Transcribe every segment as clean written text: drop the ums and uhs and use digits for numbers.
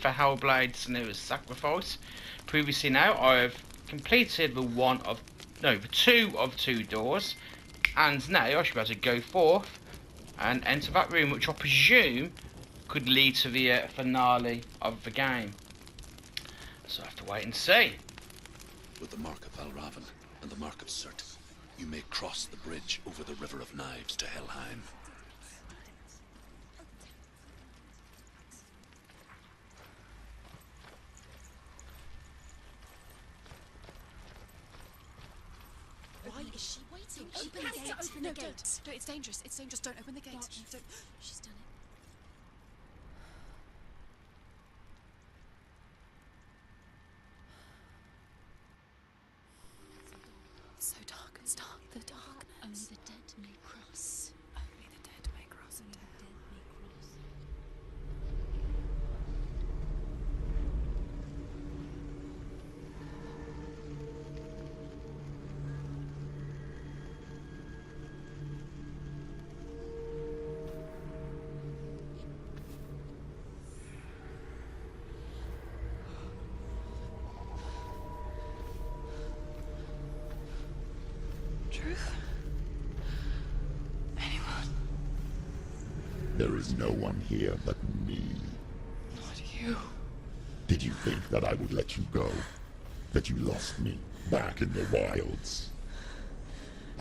for Hellblade Senua's Sacrifice. Previously now, I've completed the two of two doors, and now I should be able to go forth and enter that room, which I presume could lead to the finale of the game. So I have to wait and see. With the mark of Valravan and the mark of Surt, you may cross the bridge over the River of Knives to Helheim. Why is she waiting? Open the gate. Open the gate. No, it's dangerous. It's dangerous. Don't open the gate. Don't. She's done it. It's so dark. It's dark. The dark. Only the dead may cross. Only the dead may cross. Only the dead may cross. Truth? Anyone? There is no one here but me. Not you. Did you think that I would let you go? That you lost me back in the wilds?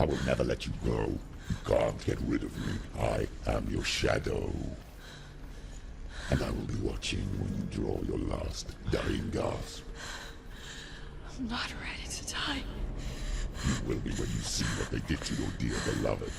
I will never let you go. You can't get rid of me. I am your shadow. And I will be watching when you draw your last dying gasp. I'm not ready to die. You will be when you see what they did to your dear beloved.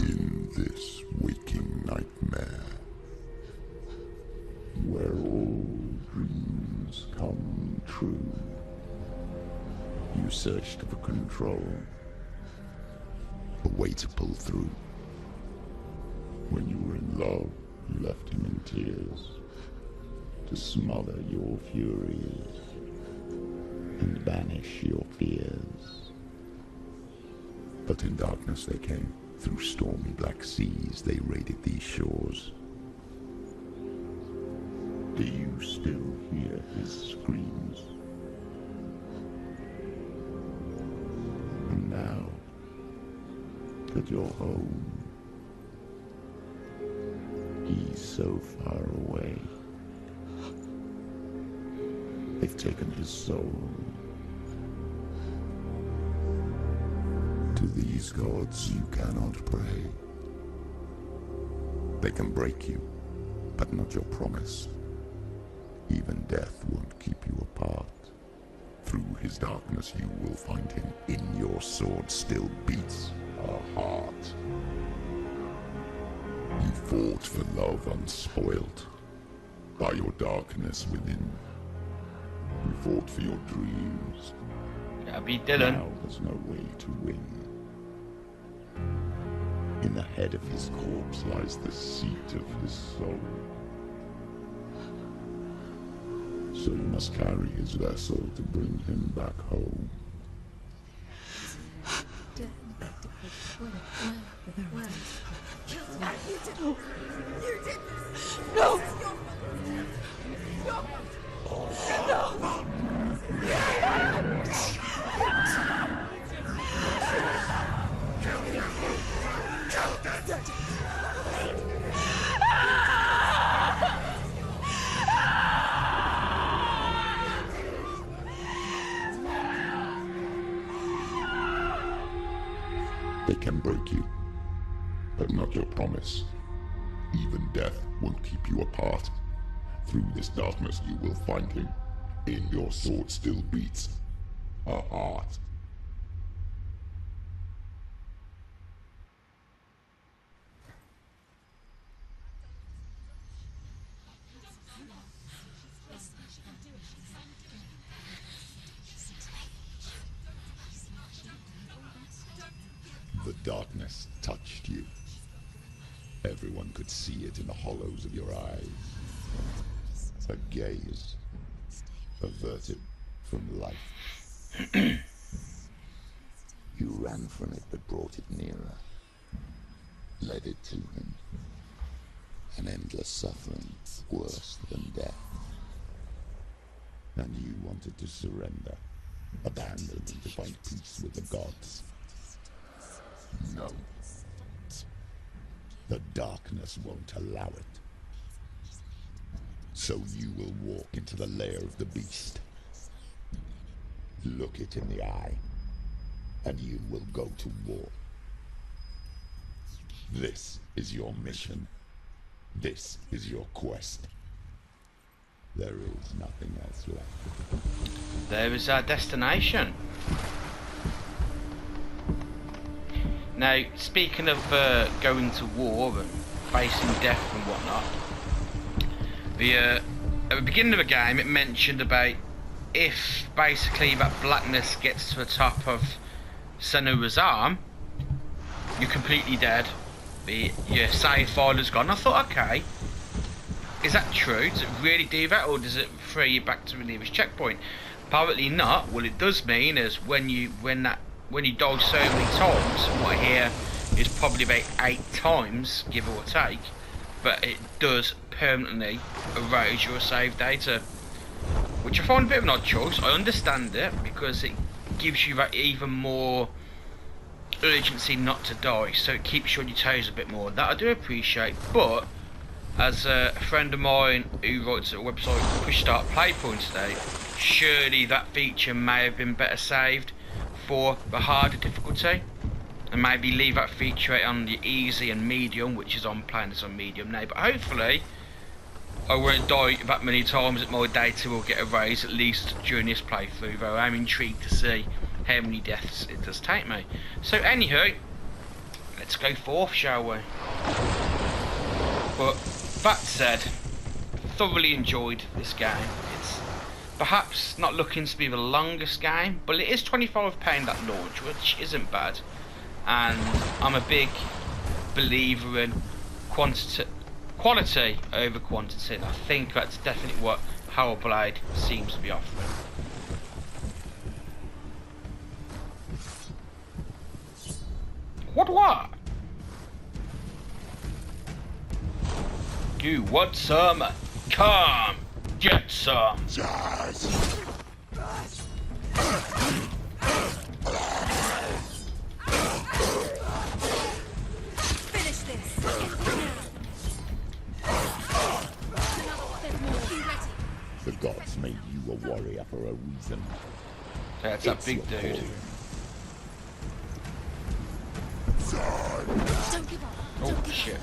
In this waking nightmare, where all dreams come true, you searched for control. A way to pull through. When you were in love, you left him in tears to smother your furies and banish your fears. But in darkness they came. Through stormy black seas they raided these shores. Do you still hear his screams? And now that you're home, he's so far away. They've taken his soul. To these gods you cannot pray. They can break you, but not your promise. Even death won't keep you apart. Through his darkness you will find him. In your sword still beats a heart. You fought for love unspoilt by your darkness within. You fought for your dreams. That'll be Dylan. Now there's no way to win. In the head of his corpse lies the seat of his soul. So you must carry his vessel to bring him back home. No! They can break you, but not your promise. Even death won't keep you apart. Through this darkness you will find him. In your sword still beats a heart. The darkness touched you. Everyone could see it in the hollows of your eyes. A gaze averted from life. You ran from it but brought it nearer, led it to him. An endless suffering, worse than death. And you wanted to surrender, abandon and to find peace with the gods. No. The darkness won't allow it. So you will walk into the lair of the beast. Look it in the eye, and you will go to war. This is your mission. This is your quest. There is nothing else left. There is our destination. Now, speaking of going to war and facing death and whatnot, at the beginning of the game it mentioned about if basically that blackness gets to the top of Senua's arm, you're completely dead. Your save file is gone. I thought, okay, is that true? Does it really do that, or does it throw you back to the nearest checkpoint? Apparently not. What it does mean is when you die so many times, what I hear is probably about 8 times, give or take, but it does permanently erase your save data, which I find a bit of an odd choice. I understand it because it gives you that even more urgency not to die, so it keeps you on your toes a bit more. That I do appreciate, but as a friend of mine who writes at a website Push Start Play pointed out, surely that feature may have been better saved for the harder difficulty, and maybe leave that feature on the easy and medium, which is on playing this on medium now. But hopefully I won't die that many times that my data will get erased, at least during this playthrough, though I'm intrigued to see how many deaths it does take me. So anywho, let's go forth, shall we? But that said, thoroughly enjoyed this game. It's perhaps not looking to be the longest game, but it is £25 at launch, which isn't bad. And I'm a big believer in quality over quantity, and I think that's definitely what Hellblade seems to be offering. What? You want some? Come, get some. Finish this. The gods made you a warrior for a reason. That's that big dude. Don't give up. Oh shit.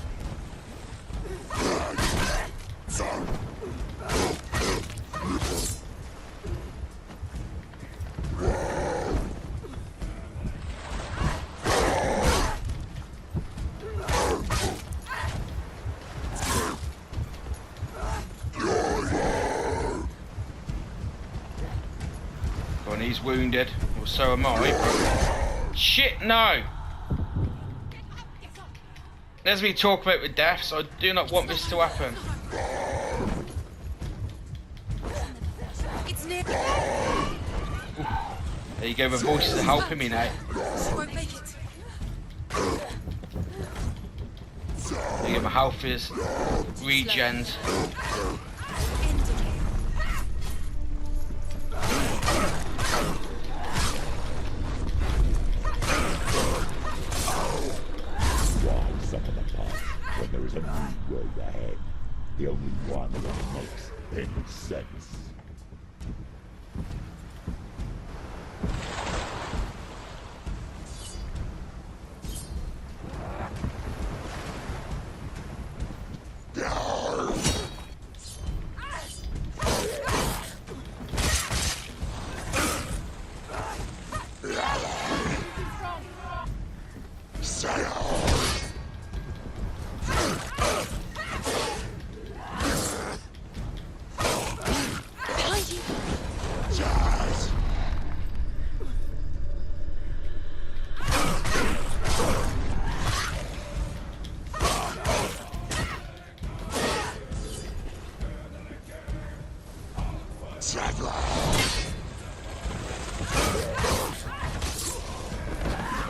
Well, and he's wounded, or so am I. Shit, no! As we talk about the deaths, I do not want this to happen. It's near. Oof. There you go, the voices are helping me now. Won't make it. There you go, my health is regens. When there is a new road ahead, the only one that makes any sense.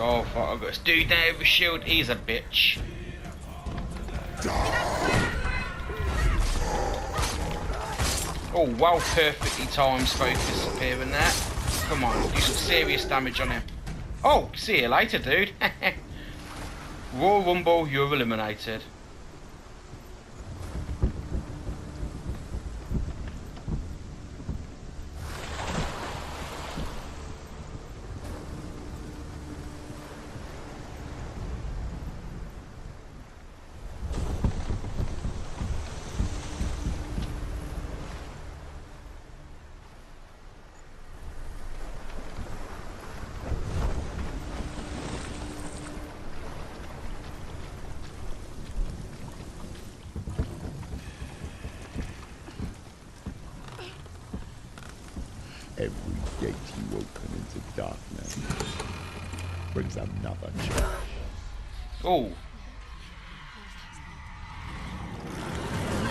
Oh fuck, I've got this dude there with a shield, he's a bitch. Oh, well, perfectly timed focus appearing there. Come on, do some serious damage on him. Oh, see you later, dude. Royal Rumble, you're eliminated. Every gate you open into darkness brings another change. Oh.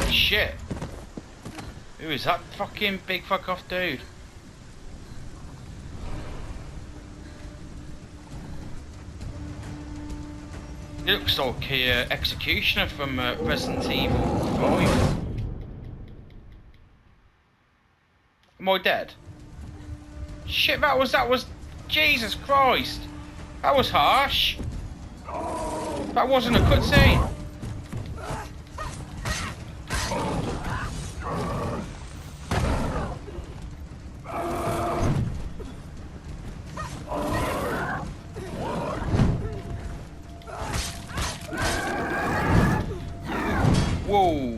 Shit. Who is that fucking big fuck off dude? He looks like a executioner from Resident Evil 5. Am I dead? Shit, that was Jesus Christ. That was harsh. That wasn't a cutscene. Whoa.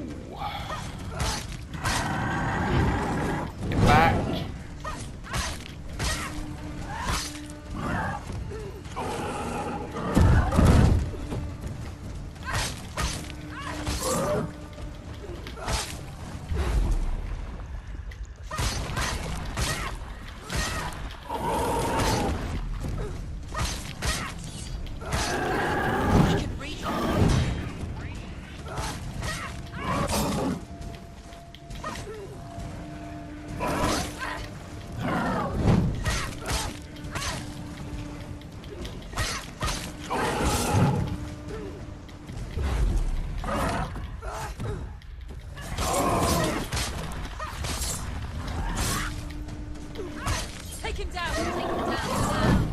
Get back. Take him down. Take him down.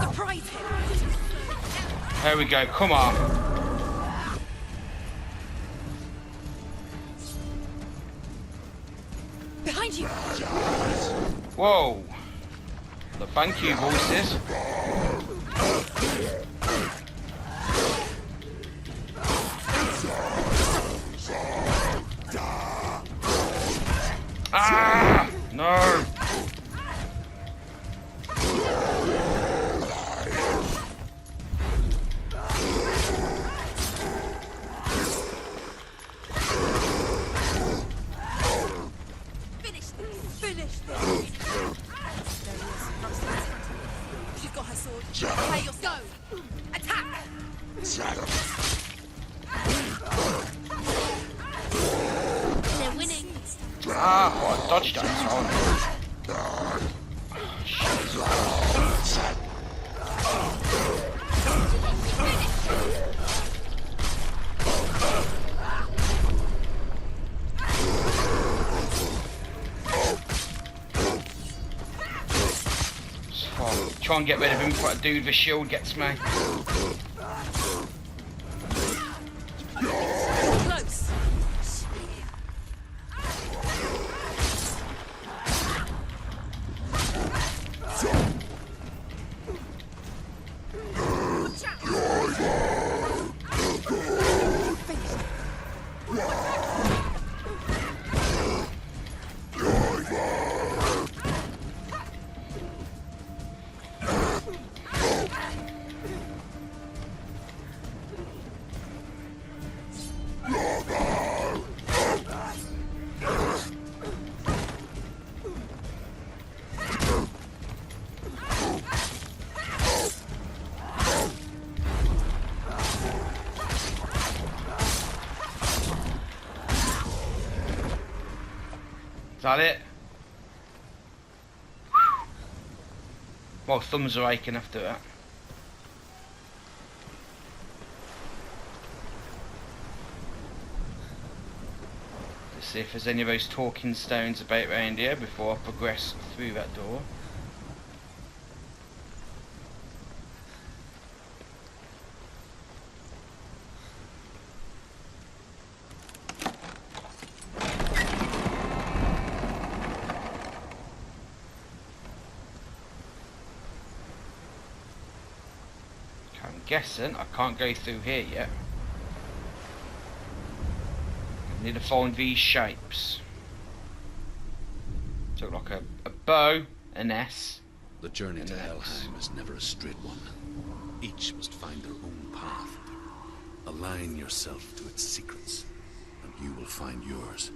Surprise him. There we go, come on. Behind you. Whoa. The thank you voices. Ah! No! Finish this. Finish this. There he is. She's got her sword. Prepare your go. Attack. They're winning. Ah, oh, I dodged that time. Oh, try and get rid of him before that dude with a shield gets me. Close. that it? My thumbs are aching after that. Let's see if there's any of those talking stones about round here before I progress through that door. I'm guessing I can't go through here yet. I need to find these shapes. So like a bow, an S. The journey And to an X. Helheim is never a straight one. Each must find their own path. Align yourself to its secrets, and you will find yours.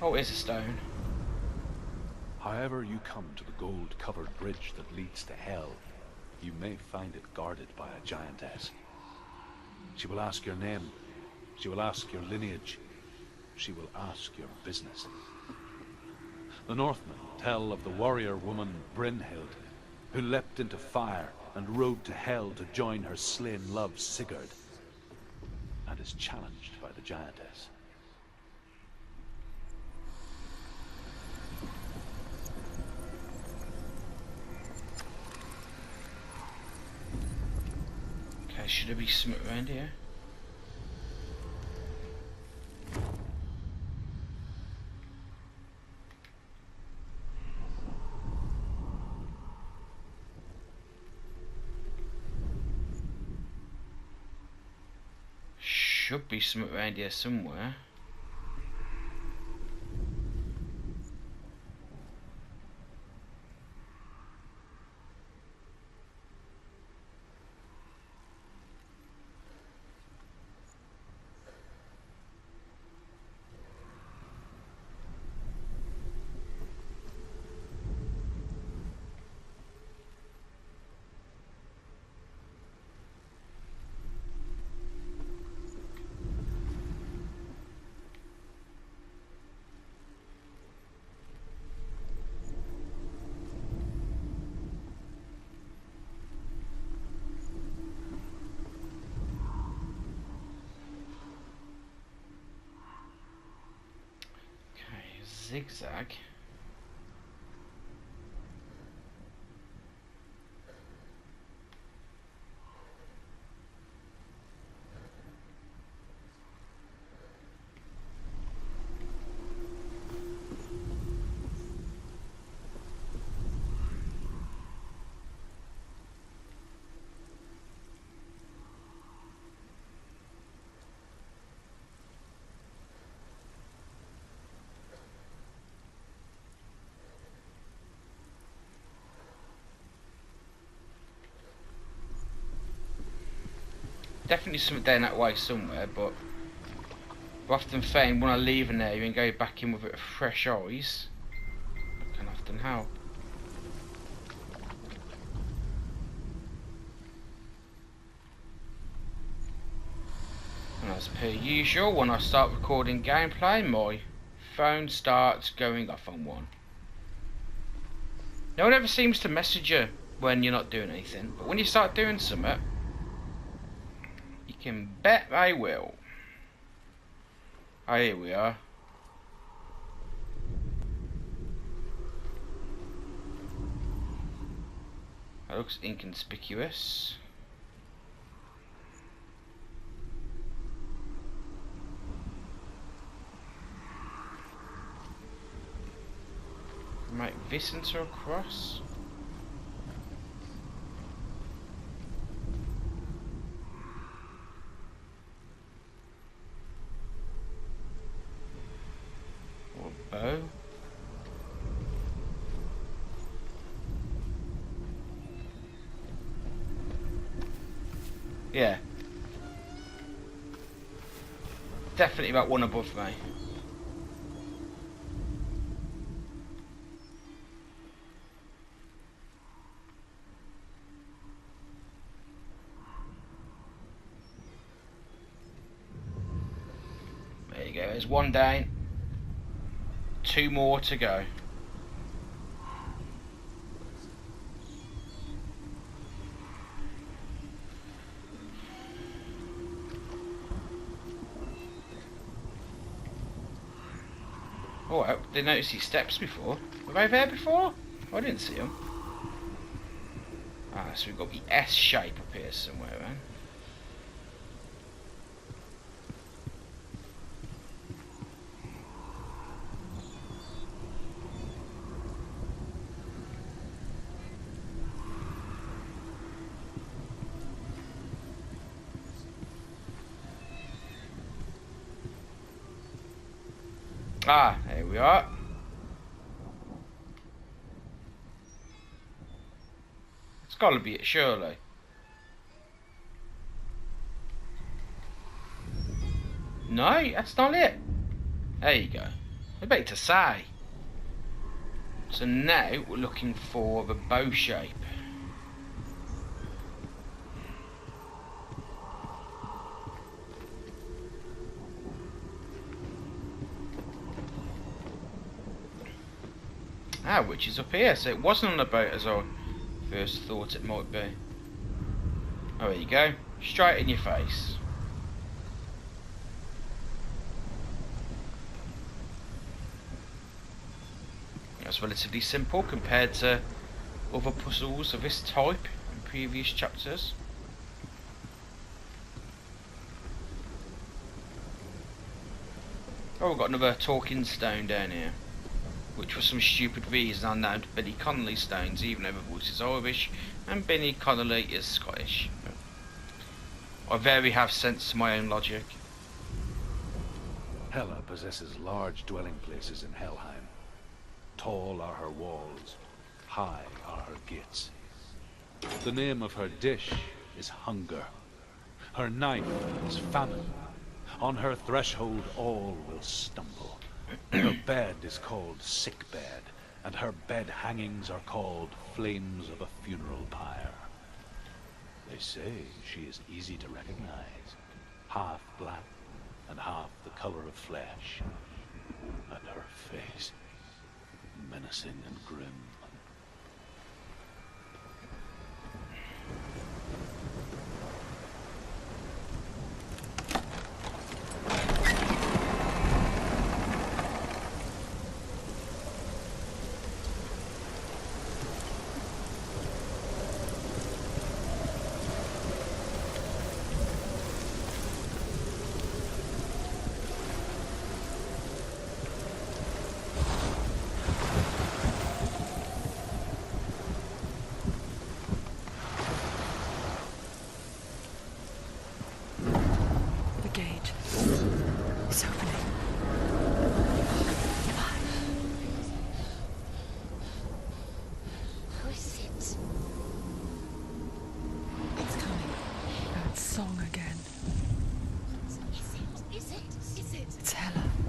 Oh, it is a stone. However you come to the gold-covered bridge that leads to Hell, you may find it guarded by a giantess. She will ask your name. She will ask your lineage. She will ask your business. The Northmen tell of the warrior woman Brynhild, who leapt into fire and rode to Hell to join her slain love Sigurd, and is challenged by the giantess. Okay, should there be something around here? Should be something around here somewhere. Zigzag. Definitely something down that way somewhere, but I often find when I leave an area and go back in with it fresh eyes, it can often help. And as per usual, when I start recording gameplay, my phone starts going off on one. No one ever seems to message you when you're not doing anything, but when you start doing something, you can bet they will. Oh, here we are. That looks inconspicuous. Make this into a cross. Bow. Yeah. definitely about one above me. There you go, there's one down. 2 more to go. Oh, I didn't notice these steps before. Were they there before? Oh, I didn't see them. Ah, so we've got the S shape up here somewhere, then. Ah, there we are. It's got to be it, surely. No, that's not it. There you go. I bet to say. So now we're looking for the bow shape. Ah, which is up here, so it wasn't on the boat as I first thought it might be. Oh, there you go. Straight in your face. That's relatively simple compared to other puzzles of this type in previous chapters. Oh, we've got another talking stone down here, which for some stupid reason are named Billy Connolly stones, even though the voice is Irish and Billy Connolly is Scottish. I very have sense to my own logic. Hela possesses large dwelling places in Helheim. Tall are her walls, high are her gates. The name of her dish is hunger. Her knife is famine. On her threshold all will stumble. Her bed is called sick bed, and her bed hangings are called flames of a funeral pyre. They say she is easy to recognize, half black and half the color of flesh, and her face menacing and grim.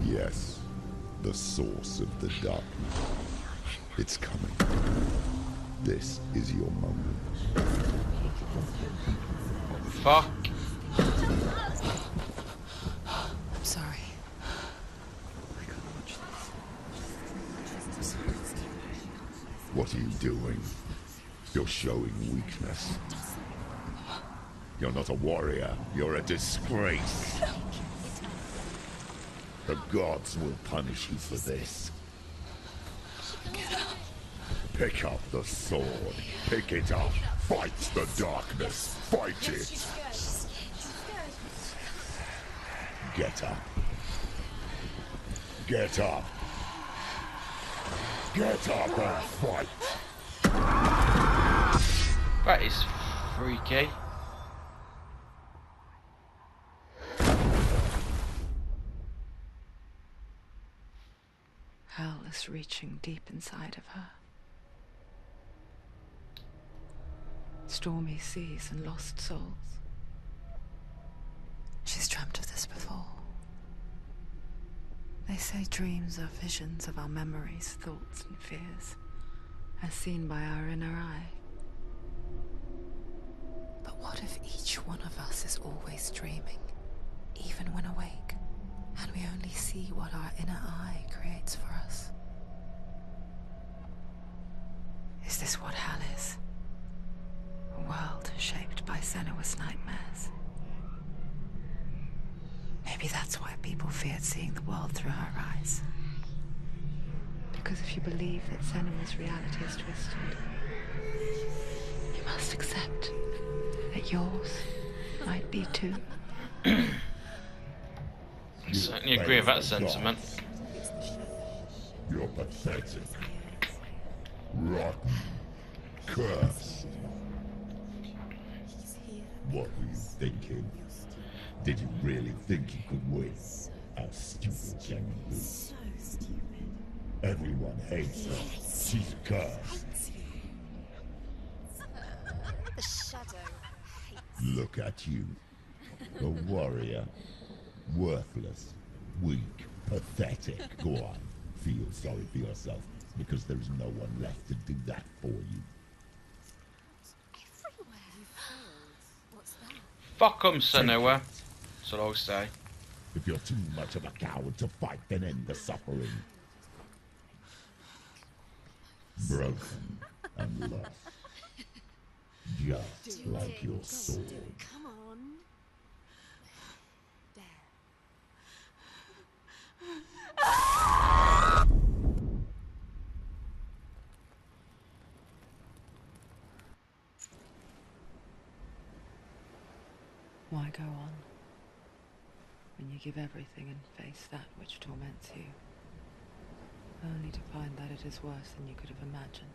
Yes, the source of the darkness. It's coming. This is your moment. Fuck. I'm sorry. I can't watch this. What are you doing? You're showing weakness. You're not a warrior. You're a disgrace. The gods will punish you for this. Pick up the sword. Pick it up. Fight the darkness. Fight it. Get up. Get up. Get up and fight. That is freaky. Hell is reaching deep inside of her. Stormy seas and lost souls. She's dreamt of this before. They say dreams are visions of our memories, thoughts, and fears, as seen by our inner eye. But what if each one of us is always dreaming, even when awake, and we only see what our inner eye creates for us? Is this what hell is? A world shaped by Senua's nightmares? Maybe that's why people feared seeing the world through her eyes. Because if you believe that Senua's reality is twisted, you must accept that yours might be too. I certainly agree with that sentiment. You're pathetic. Rotten. Cursed. What were you thinking? Did you really think you could win? How stupid can you be? So stupid. Everyone hates her. She's cursed. The shadow hates. Look at you. A warrior. Worthless. Weak. Pathetic. Go on. Feel sorry for yourself, because there is no one left to do that for you. Everywhere. You failed. What's that? Fuck 'em, Senua. That's what I'll say. If you're too much of a coward to fight, then end the suffering. Broken and lost. Just like your sword. Come on. There. Why go on when you give everything and face that which torments you, only to find that it is worse than you could have imagined?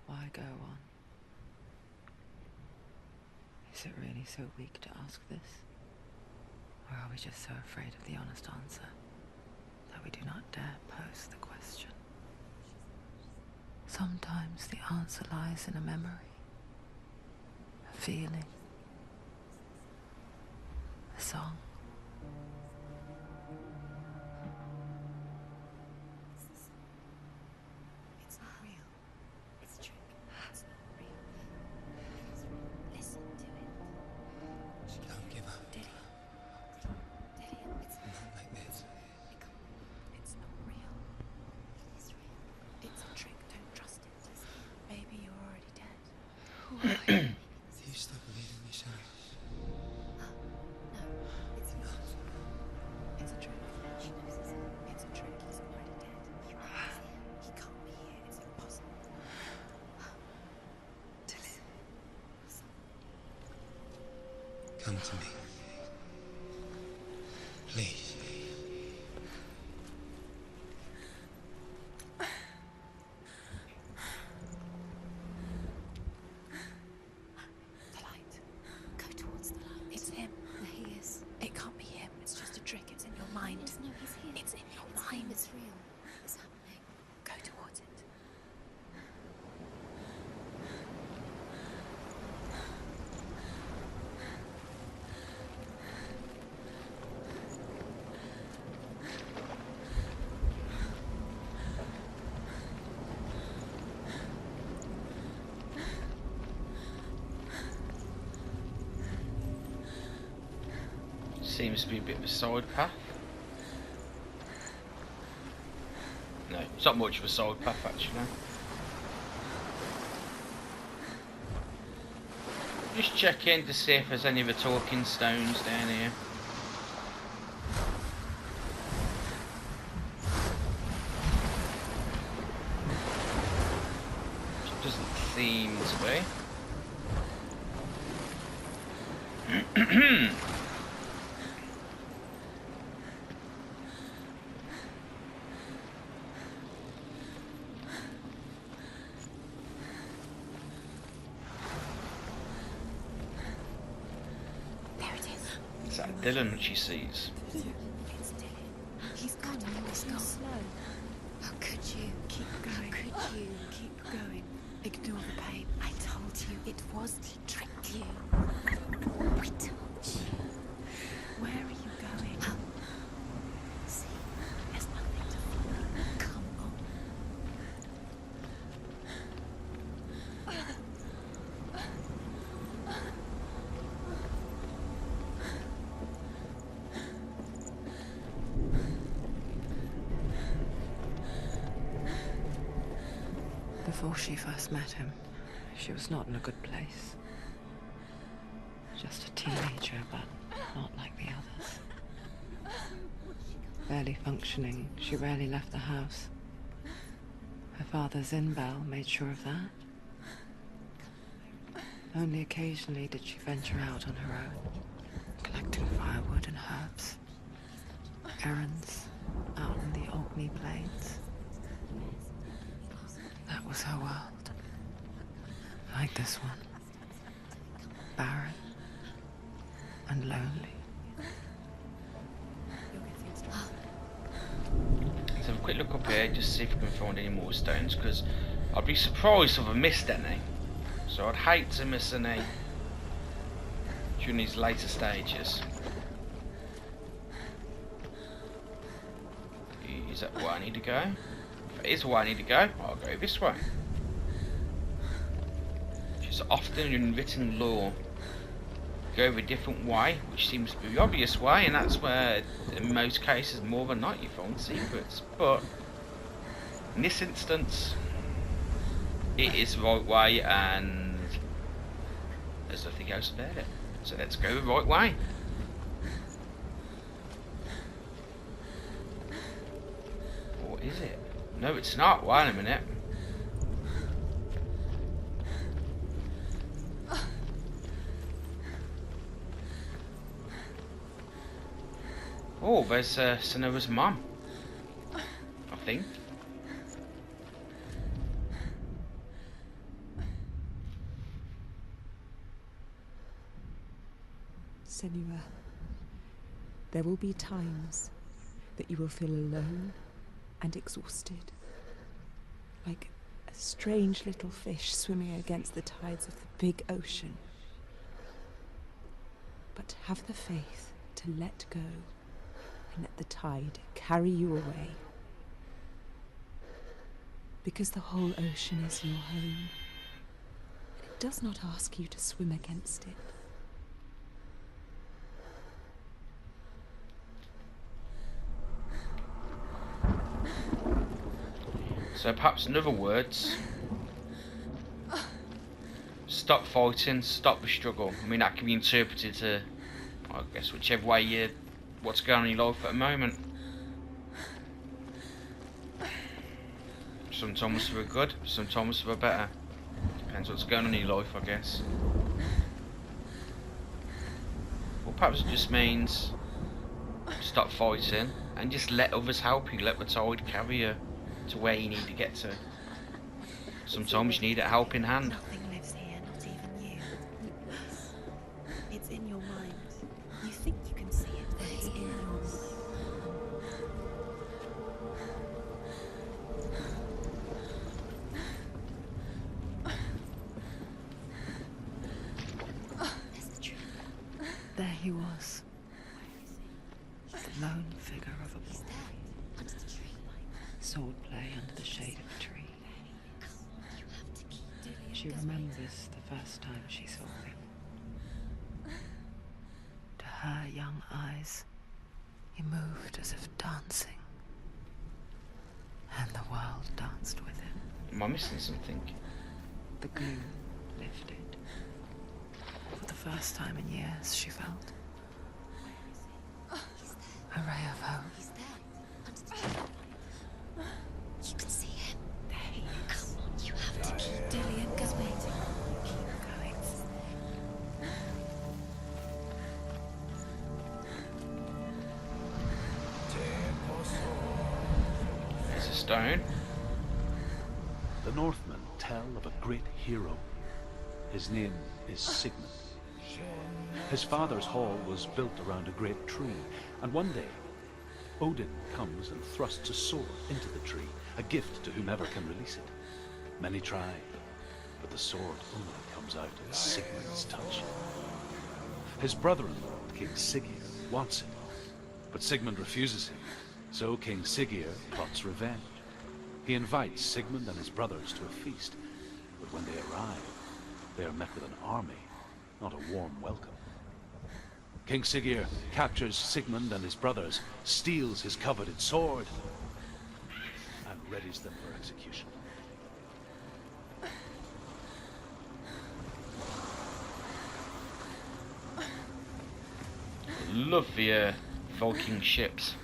Why go on? Is it really so weak to ask this? Or are we just so afraid of the honest answer that we do not dare pose the question? Sometimes the answer lies in a memory, a feeling, a song. It's not real. It's a trick. It's not real. Listen to it. Don't give up. Dilly. Dilly, it's Not like this. It's not real. It is real. It's a trick. Don't trust it. Maybe you're already dead. Do you still believe in me, Shadow? No, it's not. It's a trick. She knows it's a trick. He's already dead. He can't be here. It's impossible. Dilly. Come to me. Please. The light. Go towards the light. It's him. He is. It can't be him. It's just a trick. It's in your mind. No, he's here. It's in your mind. It's real. It's happening. Go towards it. Seems to be a bit of a side path. No, it's not much of a side path actually. Just check in to see if there's any of the talking stones down here. Which doesn't seem to be. There it is. Is that Dylan which he sees? It's Dylan. He's gone. He's gone. Slow. How could you? Keep going. How could you? Keep going. Ignore the pain. I told you it was to trick you. I told you. Where are you going? Before she first met him, she was not in a good place. Just a teenager, but not like the others. Barely functioning, she rarely left the house. Her father's in-bell made sure of that. Only occasionally did she venture out on her own, collecting firewood and herbs. Errands out in the Orkney Plains. That was her world. Like this one. Barren and lonely. Let's have a quick look up here, just see if we can find any more stones, because I'd be surprised if I missed any. So I'd hate to miss any during these later stages. Is that where I need to go? If it is where I need to go, I'll go this way. Just often in written law, go a different way, which seems to be the obvious way, and that's where, in most cases, more than not, you find secrets. But in this instance, it is the right way, and there's nothing else about it. So let's go the right way. Or is it? No, it's not. Wait a minute. Oh, there's Senua's mum, I think. Senua, there will be times that you will feel alone and exhausted, like a strange little fish swimming against the tides of the big ocean. But have the faith to let go and let the tide carry you away. Because the whole ocean is your home, and it does not ask you to swim against it. So perhaps in other words, stop fighting, stop the struggle. I mean, that can be interpreted to, I guess, whichever way you, what's going on in your life at the moment. Sometimes for the good, sometimes for the better. Depends what's going on in your life, I guess. Or perhaps it just means stop fighting and just let others help you, let the tide carry you to where you need to get to. Sometimes you need a helping hand. Nothing lives here, not even you. It's in your mind. You think you can see it, but it's in your mind. There's the truth. There he was. The lone figure of a boy. Under the tree. Swordplay under the shade of a tree. She remembers the first time she saw him. To her young eyes, he moved as if dancing. And the world danced with him. Am I missing something? The gloom lifted. For the first time in years, she felt a ray of hope. He's there. Under the tree. You can see him. There he is. Come on, you have to keep Dillian going. Keep going. There's a stone. The Northmen tell of a great hero. His name is Sigmund. His father's hall was built around a great tree, and one day Odin comes and thrusts a sword into the tree, a gift to whomever can release it. Many try, but the sword only comes out at Sigmund's touch. His brother-in-law, King Siggeir, wants it, but Sigmund refuses him, so King Siggeir plots revenge. He invites Sigmund and his brothers to a feast, but when they arrive, they are met with an army, not a warm welcome. King Siggeir captures Sigmund and his brothers, steals his coveted sword, and readies them for execution. Love the Viking ships.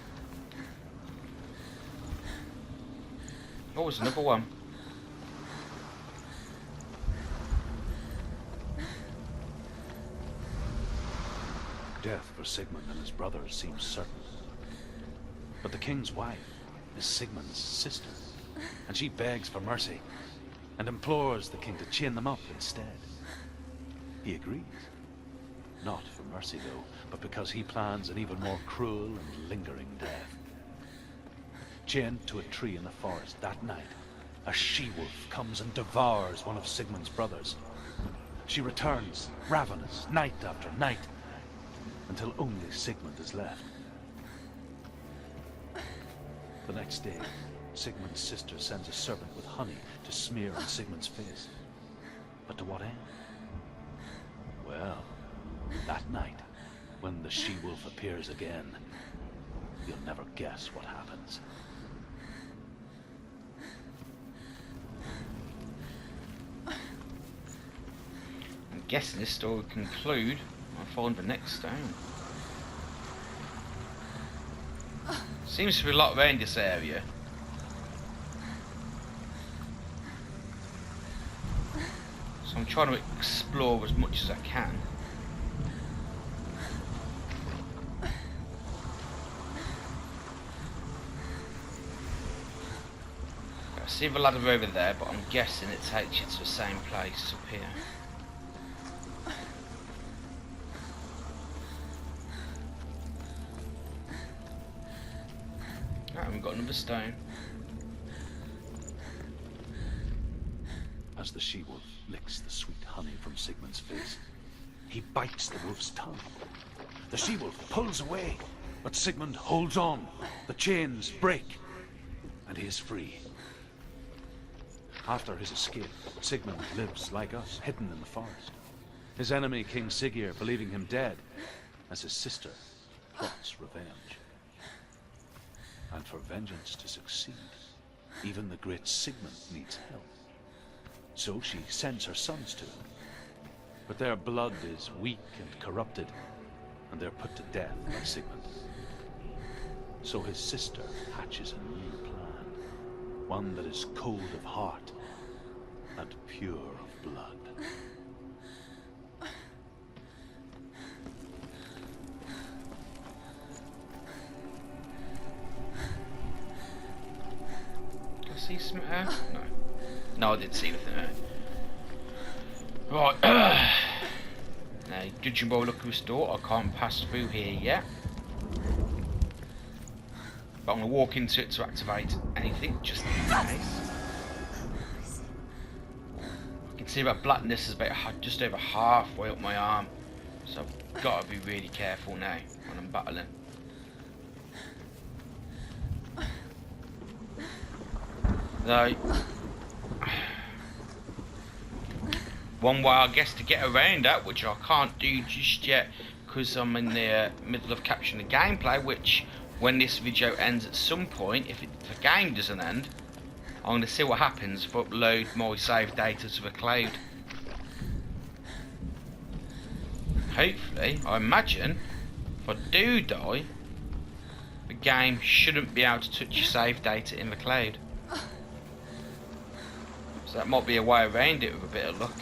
Oh, there's another one. Death for Sigmund and his brothers seems certain. But the king's wife is Sigmund's sister, and she begs for mercy and implores the king to chain them up instead. He agrees. Not for mercy, though, but because he plans an even more cruel and lingering death. Chained to a tree in the forest that night, a she-wolf comes and devours one of Sigmund's brothers. She returns, ravenous, night after night, until only Sigmund is left. The next day, Sigmund's sister sends a serpent with honey to smear on Sigmund's face. But to what end? Well, that night, when the she-wolf appears again, you'll never guess what happens. I'm guessing this story will conclude I find the next stone. Seems to be a lot around this area. So I'm trying to explore as much as I can. I see the ladder over there, but I'm guessing it takes you to the same place up here. Right, we've got another stone. As the she-wolf licks the sweet honey from Sigmund's face, he bites the wolf's tongue. The she-wolf pulls away, but Sigmund holds on. The chains break, and he is free. After his escape, Sigmund lives like us, hidden in the forest. His enemy, King Siggeir, believing him dead, as his sister plots revenge. And for vengeance to succeed, even the great Sigmund needs help. So she sends her sons to him. But their blood is weak and corrupted, and they're put to death by Sigmund. So his sister hatches a new plan, one that is cold of heart and pure of blood. See something there? No. No, I didn't see anything there. Right. Now, judging by the look of this door, I can't pass through here yet. But I'm going to walk into it to activate anything, just in case. I can see that blackness is about just over halfway up my arm. So I've got to be really careful now when I'm battling. Though, one way I guess to get around that, which I can't do just yet because I'm in the middle of capturing the gameplay, which when this video ends at some point, if the game doesn't end, I'm going to see what happens if I upload my save data to the cloud. Hopefully, I imagine, if I do die, the game shouldn't be able to touch your save data in the cloud. So that might be a way around it with a bit of luck.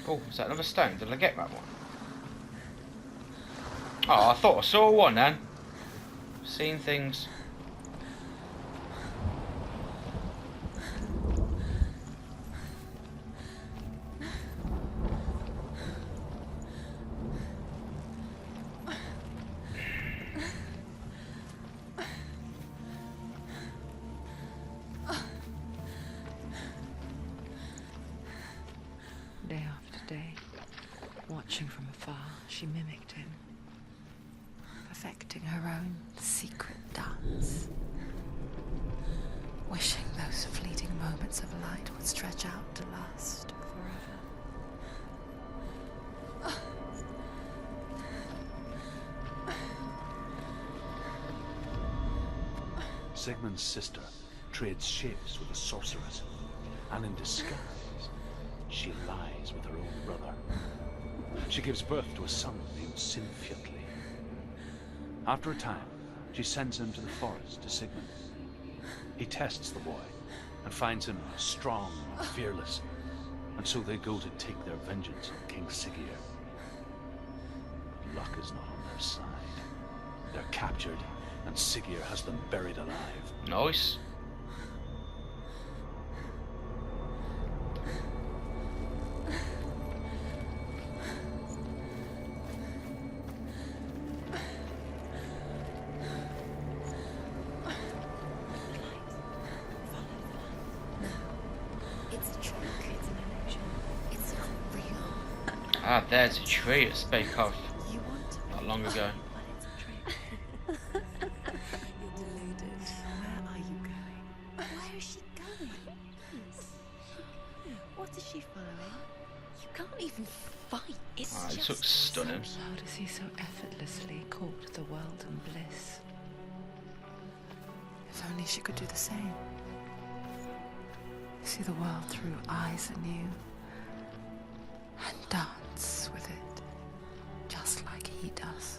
Oh, is that another stone? Did I get that one? Oh, I thought I saw one then. Seen things. Watching from afar, she mimicked him, perfecting her own secret dance, wishing those fleeting moments of light would stretch out to last forever. Sigmund's sister trades shapes with a sorceress, and in disguise, she lies with her own brother. She gives birth to a son named Sinfjotli. After a time, she sends him to the forest to Sigmund. He tests the boy and finds him strong and fearless, and so they go to take their vengeance on King Siggeir. But luck is not on their side. They're captured, and Siggeir has them buried alive. Nice. It's a trick. It's an illusion. It's not real. Ah, there's a tree it spoke of You want to not long ago. but it's a trick. You're deluded. Where are you going? Where is she going? What is she following? You can't even fight. It's Ah, it just looks stunning. How does he so effortlessly court the world and bliss? If only she could do the same. See the world through eyes anew and dance with it, just like he does.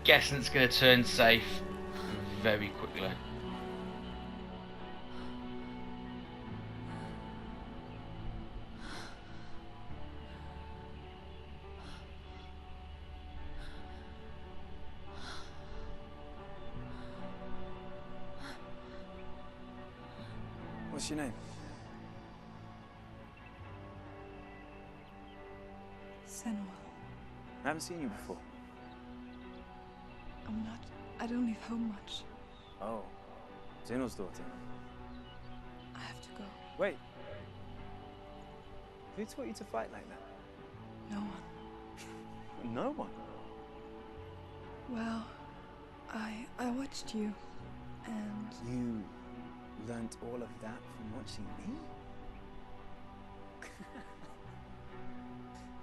Guessing it's going to turn safe very quickly. What's your name? Senua, I haven't seen you before. I don't leave home much. Oh, Zenua's daughter. I have to go. Wait. Who taught you to fight like that? No one. No one. Well, I watched you, and You learnt all of that from watching me?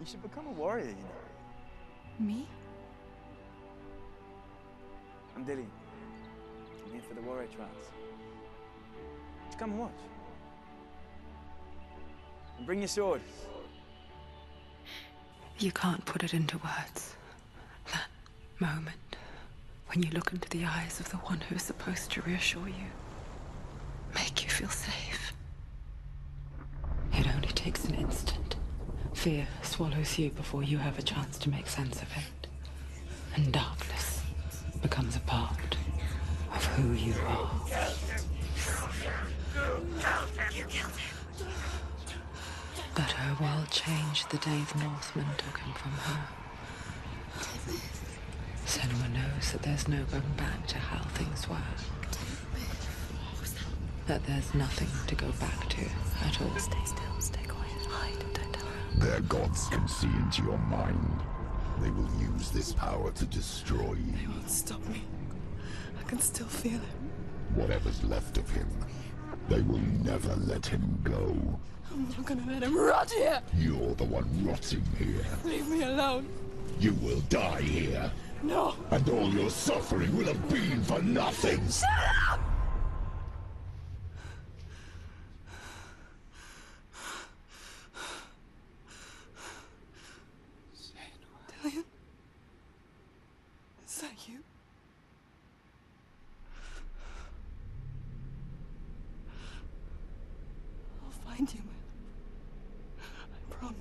You should become a warrior, you know. me? I'm Dillian. I'm here for the warrior trials. Come and watch. And bring your sword. You can't put it into words. That moment when you look into the eyes of the one who is supposed to reassure you, make you feel safe. It only takes an instant. Fear swallows you before you have a chance to make sense of it. And darkness becomes a part of who you are. But her world changed the day the Northmen took him from her. Senua knows that there's no going back to how things were. That there's nothing to go back to at all. Stay still, stay quiet, hide, don't tell her. Their gods can see into your mind. They will use this power to destroy you. They won't stop me. I can still feel him. Whatever's left of him, they will never let him go. I'm not gonna let him rot here. You're the one rotting here. Leave me alone. You will die here. No. And all your suffering will have been for nothing. Shut up! Dillian? Is that you? I'll find you, man. I promise.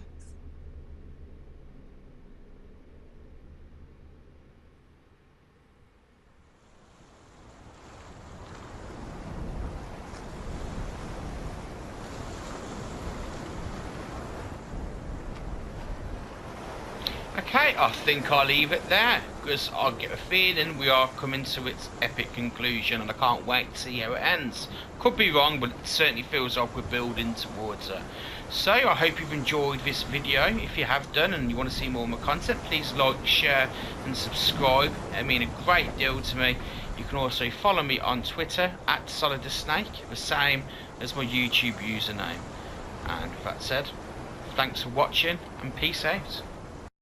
Okay, I think I'll leave it there, because I get a feeling we are coming to its epic conclusion, and I can't wait to see how it ends. Could be wrong, but it certainly feels like we're building towards it. So I hope you've enjoyed this video. If you have done and you want to see more of my content, please like, share and subscribe. It means a great deal to me. You can also follow me on Twitter at SolidusSnake, the same as my YouTube username. And with that said, thanks for watching and peace out.